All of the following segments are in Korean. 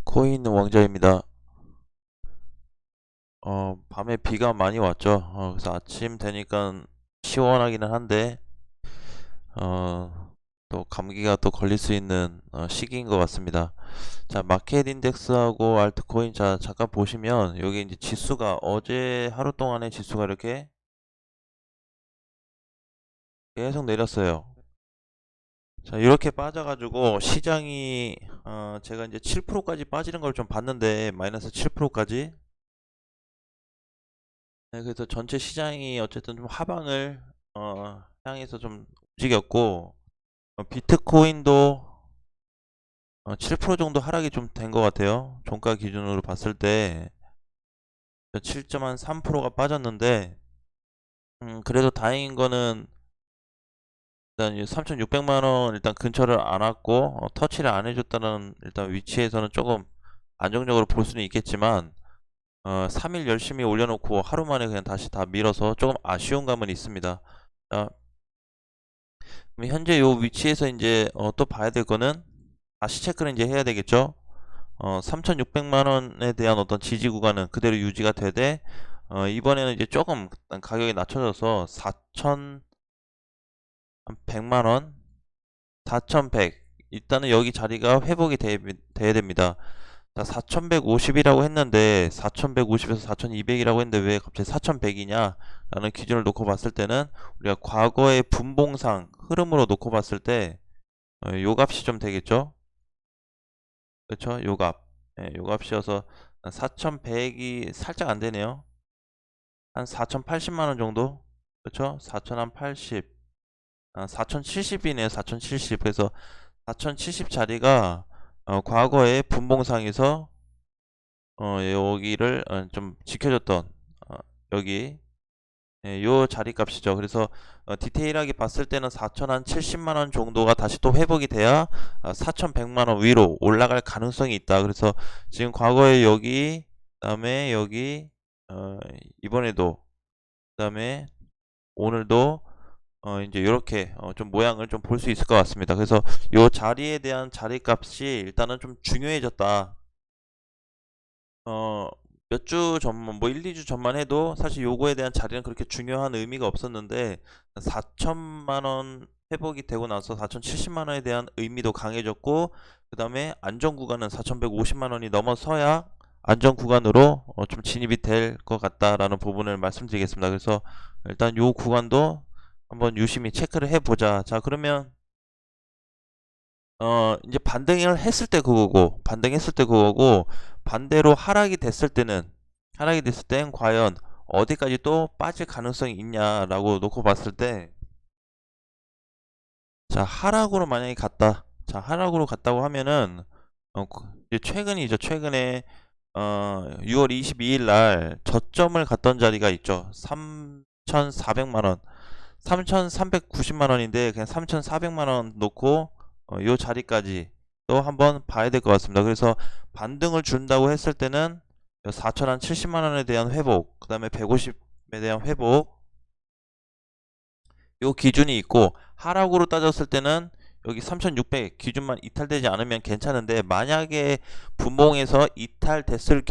코인 왕자입니다. 밤에 비가 많이 왔죠. 그래서 아침 되니까 시원하기는 한데, 또 감기가 또 걸릴 수 있는 시기인 것 같습니다. 자, 마켓 인덱스하고 알트코인, 자, 잠깐 보시면, 여기 이제 지수가 어제 하루 동안의 지수가 이렇게 계속 내렸어요. 자, 이렇게 빠져가지고 시장이, 제가 이제 7%까지 빠지는 걸 좀 봤는데, 마이너스 7%까지. 네, 그래서 전체 시장이 어쨌든 좀 하방을 향해서 좀 움직였고, 비트코인도 7% 정도 하락이 좀 된 것 같아요. 종가 기준으로 봤을 때 7.3%가 빠졌는데, 그래도 다행인 거는 일단 3,600만 원 일단 근처를 안 왔고, 터치를 안 해줬다는 일단 위치에서는 조금 안정적으로 볼 수는 있겠지만, 3일 열심히 올려놓고 하루 만에 그냥 다시 다 밀어서 조금 아쉬운 감은 있습니다. 그럼 현재 요 위치에서 이제 또 봐야 될 거는 다시 체크를 이제 해야 되겠죠. 3,600만 원에 대한 어떤 지지 구간은 그대로 유지가 되되, 이번에는 이제 조금 가격이 낮춰져서 4,100만 원, 4,100, 일단은 여기 자리가 회복이 돼야 됩니다. 자, 4,150이라고 했는데 4,150에서 4,200이라고 했는데 왜 갑자기 4,100이냐 라는 기준을 놓고 봤을 때는, 우리가 과거의 분봉상 흐름으로 놓고 봤을 때 요 값이 좀 되겠죠. 그렇죠, 요 값. 예, 요 값이어서 4,100이 살짝 안 되네요. 한 4,080만 원 정도. 그렇죠, 4,080, 4,070이네요. 4,070. 그래서 4,070 자리가 과거의 분봉상에서 여기를 좀 지켜줬던, 여기, 예, 요 자리 값이죠. 그래서 디테일하게 봤을 때는 4,070만 원 정도가 다시 또 회복이 돼야 4,100만 원 위로 올라갈 가능성이 있다. 그래서 지금 과거에 여기, 그다음에 여기, 이번에도, 그다음에 오늘도 이제 이렇게 좀 모양을 좀 볼 수 있을 것 같습니다. 그래서 요 자리에 대한 자리 값이 일단은 좀 중요해졌다. 몇 주 전만, 뭐 1, 2주 전만 해도 사실 요거에 대한 자리는 그렇게 중요한 의미가 없었는데, 4천만 원 회복이 되고 나서 4,070만 원에 대한 의미도 강해졌고, 그 다음에 안전 구간은 4,150만 원이 넘어서야 안전 구간으로 좀 진입이 될 것 같다라는 부분을 말씀드리겠습니다. 그래서 일단 요 구간도 한번 유심히 체크를 해보자. 자, 그러면 이제 반등을 했을 때 그거고, 반등했을 때 그거고, 반대로 하락이 됐을 땐 과연 어디까지 또 빠질 가능성이 있냐라고 놓고 봤을 때, 자, 하락으로 만약에 갔다. 자, 하락으로 갔다고 하면은, 이제 최근이죠. 최근에, 6월 22일 날 저점을 갔던 자리가 있죠. 3,400만 원. 3,390만 원인데, 그냥 3,400만 원 놓고, 요 자리까지 또 한번 봐야 될 것 같습니다. 그래서 반등을 준다고 했을 때는 4,070만 원에 대한 회복, 그 다음에 150에 대한 회복, 요 기준이 있고, 하락으로 따졌을 때는 여기 3,600 기준만 이탈되지 않으면 괜찮은데, 만약에 분봉에서 이탈돼서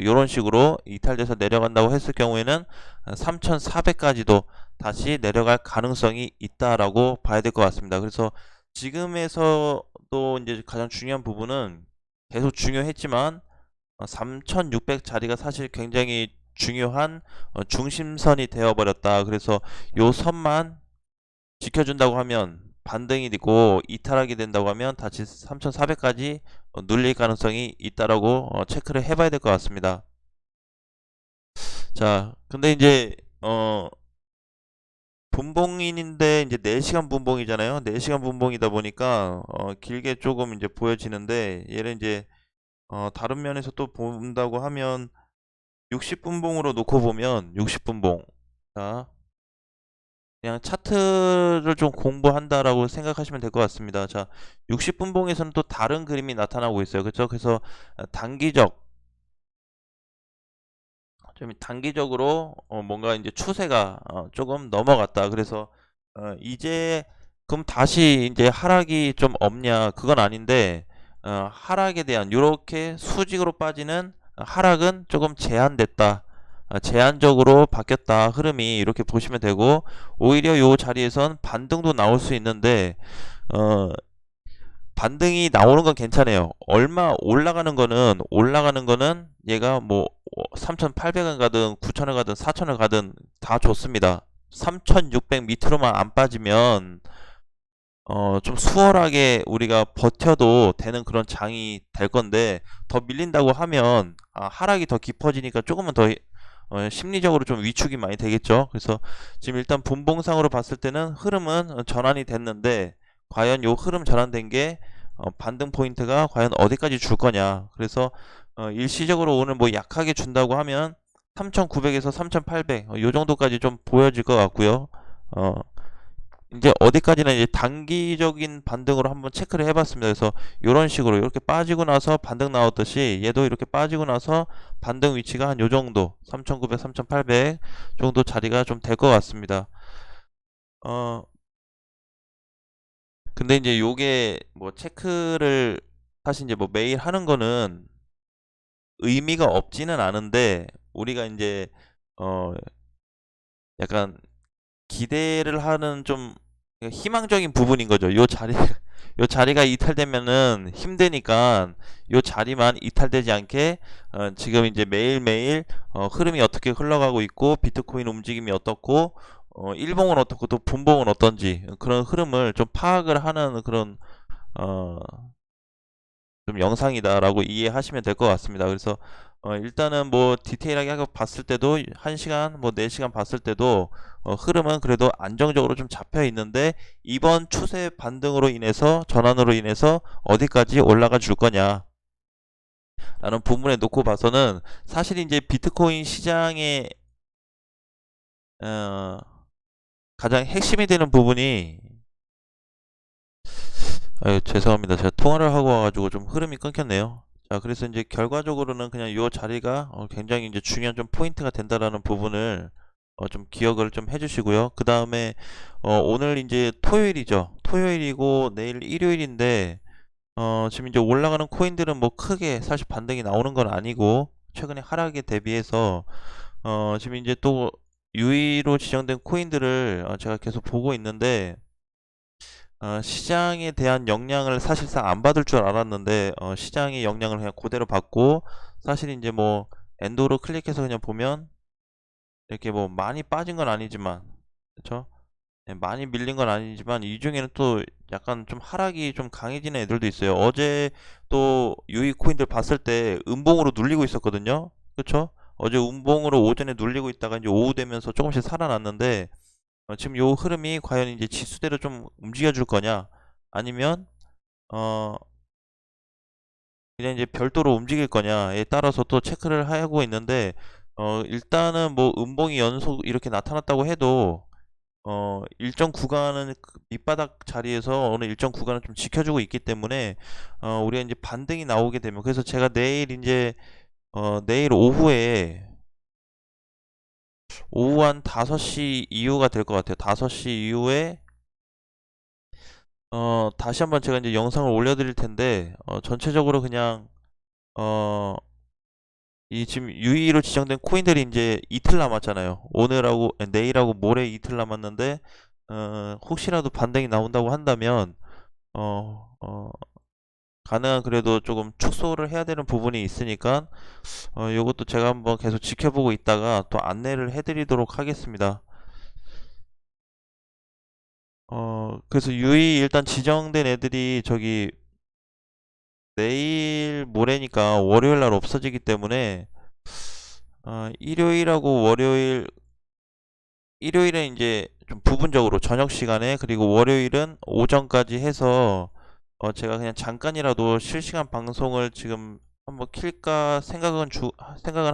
이런 식으로 이탈돼서 내려간다고 했을 경우에는 3,400까지도 다시 내려갈 가능성이 있다라고 봐야 될 것 같습니다. 그래서 지금에서도 이제 가장 중요한 부분은, 계속 중요했지만 3,600 자리가 사실 굉장히 중요한 중심선이 되어버렸다. 그래서 요 선만 지켜준다고 하면, 반등이 되고 이탈하게 된다고 하면 다시 3,400까지 눌릴 가능성이 있다라고 체크를 해봐야 될 것 같습니다. 자, 근데 이제 분봉인인데 이제 4시간 분봉이잖아요. 4시간 분봉이다 보니까 길게 조금 이제 보여지는데, 얘를 이제 다른 면에서 또 본다고 하면 60분봉으로 놓고 보면, 60분봉, 자, 그냥 차트를 좀 공부한다라고 생각하시면 될 것 같습니다. 자, 60분봉에서는 또 다른 그림이 나타나고 있어요. 그렇죠? 그래서 좀 단기적으로 뭔가 이제 추세가 조금 넘어갔다. 그래서 이제 그럼 다시 이제 하락이 좀 없냐? 그건 아닌데, 하락에 대한 이렇게 수직으로 빠지는 하락은 조금 제한됐다. 제한적으로 바뀌었다. 흐름이 이렇게 보시면 되고, 오히려 이 자리에선 반등도 나올 수 있는데 반등이 나오는 건 괜찮아요. 얼마 올라가는 거는 얘가 뭐 3,800원 가든 9,000원 가든 4,000원 가든 다 좋습니다. 3,600 밑으로만 안 빠지면 좀 수월하게 우리가 버텨도 되는 그런 장이 될 건데, 더 밀린다고 하면 하락이 더 깊어지니까 조금은 더 심리적으로 좀 위축이 많이 되겠죠. 그래서 지금 일단 분봉상으로 봤을 때는 흐름은 전환이 됐는데, 과연 요 흐름 전환된 게 반등 포인트가 과연 어디까지 줄 거냐. 그래서 일시적으로 오늘 뭐 약하게 준다고 하면 3,900에서 3,800 요 정도까지 좀 보여질 것 같고요. 이제 어디까지나 이제 단기적인 반등으로 한번 체크를 해봤습니다. 그래서 이런 식으로 이렇게 빠지고 나서 반등 나왔듯이 얘도 이렇게 빠지고 나서 반등 위치가 한 요 정도 3,900, 3,800 정도 자리가 좀 될 것 같습니다. 근데 이제 요게 뭐 체크를 사실 이제 뭐 매일 하는 거는 의미가 없지는 않은데, 우리가 이제 어 약간 기대를 하는 좀 희망적인 부분인 거죠. 요 자리, 요 자리가 이탈되면은 힘드니까 요 자리만 이탈되지 않게 지금 이제 매일매일 흐름이 어떻게 흘러가고 있고, 비트코인 움직임이 어떻고, 일봉은 어떻고 또 분봉은 어떤지 그런 흐름을 좀 파악을 하는 그런 어, 좀 영상이다라고 이해하시면 될 것 같습니다. 그래서 일단은 뭐 디테일하게 하고 봤을 때도 1시간 뭐 4시간 봤을 때도 흐름은 그래도 안정적으로 좀 잡혀 있는데, 이번 추세 반등으로 인해서 전환으로 인해서 어디까지 올라가 줄 거냐 라는 부분에 놓고 봐서는, 사실 이제 비트코인 시장의 어, 가장 핵심이 되는 부분이, 죄송합니다. 제가 통화를 하고 와가지고 좀 흐름이 끊겼네요. 자, 그래서 이제 결과적으로는 그냥 이 자리가 굉장히 이제 중요한 좀 포인트가 된다라는 부분을 좀 기억을 좀 해주시고요. 그 다음에 오늘 이제 토요일이죠. 토요일이고 내일 일요일인데 지금 이제 올라가는 코인들은 뭐 크게 사실 반등이 나오는 건 아니고, 최근에 하락에 대비해서 지금 이제 또 유의로 지정된 코인들을 제가 계속 보고 있는데, 시장에 대한 영향을 사실상 안 받을 줄 알았는데 시장의 영향을 그냥 그대로 받고, 사실 이제 뭐 엔도로 클릭해서 그냥 보면 이렇게 뭐 많이 빠진 건 아니지만, 그렇죠? 많이 밀린 건 아니지만 이 중에는 또 약간 좀 하락이 좀 강해지는 애들도 있어요. 어제 또 유이 코인들 봤을 때 음봉으로 눌리고 있었거든요. 그렇죠? 어제 음봉으로 오전에 눌리고 있다가 이제 오후 되면서 조금씩 살아났는데, 지금 요 흐름이 과연 이제 지수대로 좀 움직여 줄 거냐, 아니면 어 그냥 이제 별도로 움직일 거냐에 따라서 또 체크를 하고 있는데, 일단은 뭐 음봉이 연속 이렇게 나타났다고 해도 일정 구간은 그 밑바닥 자리에서 어느 일정 구간을 좀 지켜주고 있기 때문에 우리가 이제 반등이 나오게 되면, 그래서 제가 내일 이제 내일 오후 한 5시 이후가 될 것 같아요. 5시 이후에 다시 한번 제가 이제 영상을 올려드릴 텐데, 전체적으로 그냥 이 지금 유의로 지정된 코인들이 이제 이틀 남았잖아요. 오늘하고 내일하고 모레 이틀 남았는데, 혹시라도 반등이 나온다고 한다면 가능한 그래도 조금 축소를 해야 되는 부분이 있으니까 요것도 제가 한번 계속 지켜보고 있다가 또 안내를 해드리도록 하겠습니다. 그래서 유의 일단 지정된 애들이 저기 내일 모레니까 월요일 날 없어지기 때문에 일요일하고 일요일은 이제 좀 부분적으로 저녁 시간에, 그리고 월요일은 오전까지 해서 제가 그냥 잠깐이라도 실시간 방송을 지금 한번 킬까 생각은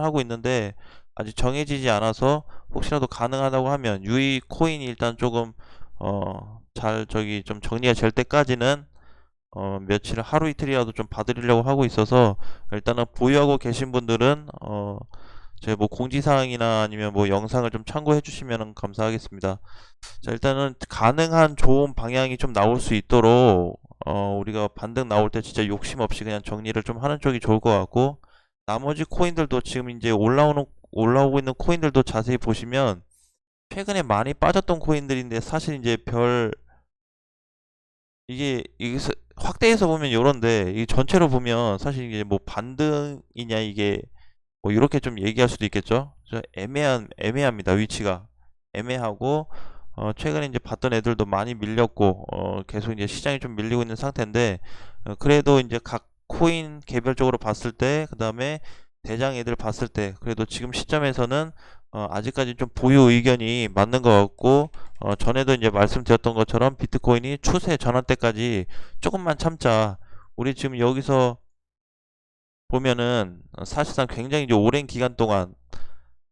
하고 있는데, 아직 정해지지 않아서 혹시라도 가능하다고 하면 유이 코인이 일단 조금 잘 저기 좀 정리가 될 때까지는 며칠 하루 이틀이라도 좀 봐드리려고 하고 있어서, 일단은 보유하고 계신 분들은 제 뭐 공지사항이나 아니면 뭐 영상을 좀 참고해 주시면 감사하겠습니다. 자, 일단은 가능한 좋은 방향이 좀 나올 수 있도록 우리가 반등 나올 때 진짜 욕심 없이 그냥 정리를 좀 하는 쪽이 좋을 것 같고, 나머지 코인들도 지금 이제 올라오고 있는 코인들도 자세히 보시면 최근에 많이 빠졌던 코인들인데, 사실 이제 이게 확대해서 보면 요런데, 이 전체로 보면 사실 이게 뭐 반등이냐 이게 뭐 이렇게 좀 얘기할 수도 있겠죠. 애매합니다. 위치가 애매하고, 최근에 이제 봤던 애들도 많이 밀렸고, 계속 이제 시장이 좀 밀리고 있는 상태인데, 그래도 이제 각 코인 개별적으로 봤을 때, 그 다음에 대장 애들 봤을 때, 그래도 지금 시점에서는 아직까지 좀 보유 의견이 맞는 것 같고, 전에도 이제 말씀드렸던 것처럼 비트코인이 추세 전환 때까지 조금만 참자. 우리 지금 여기서 보면은 사실상 굉장히 이제 오랜 기간 동안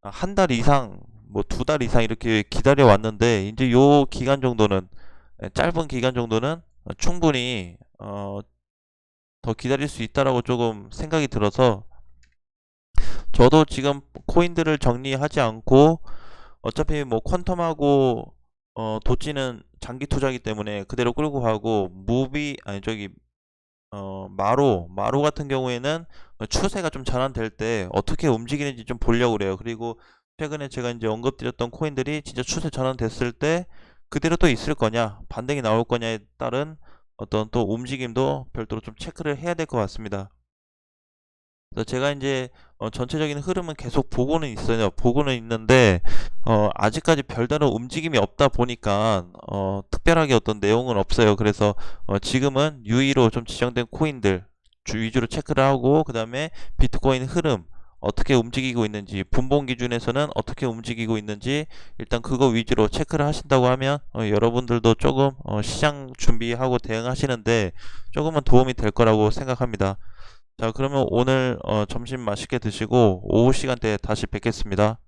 한 달 이상, 뭐 두 달 이상 이렇게 기다려 왔는데, 이제 요 기간 정도는, 짧은 기간 정도는 충분히 더 기다릴 수 있다라고 조금 생각이 들어서, 저도 지금 코인들을 정리하지 않고, 어차피 뭐 퀀텀하고 도찌는 장기 투자기 때문에 그대로 끌고 가고, 아니 저기 마로 같은 경우에는 추세가 좀 전환될 때 어떻게 움직이는지 좀 보려고 그래요. 그리고 최근에 제가 이제 언급드렸던 코인들이 진짜 추세 전환됐을 때 그대로 또 있을 거냐, 반등이 나올 거냐에 따른 어떤 또 움직임도 별도로 좀 체크를 해야 될 것 같습니다. 그래서 제가 이제 전체적인 흐름은 계속 보고는 있어요. 보고는 있는데, 아직까지 별다른 움직임이 없다 보니까 특별하게 어떤 내용은 없어요. 그래서 지금은 유의로 좀 지정된 코인들 위주로 체크를 하고, 그 다음에 비트코인 흐름 어떻게 움직이고 있는지, 분봉 기준에서는 어떻게 움직이고 있는지, 일단 그거 위주로 체크를 하신다고 하면 여러분들도 조금 시장 준비하고 대응하시는데 조금은 도움이 될 거라고 생각합니다. 자, 그러면 오늘 점심 맛있게 드시고 오후 시간대에 다시 뵙겠습니다.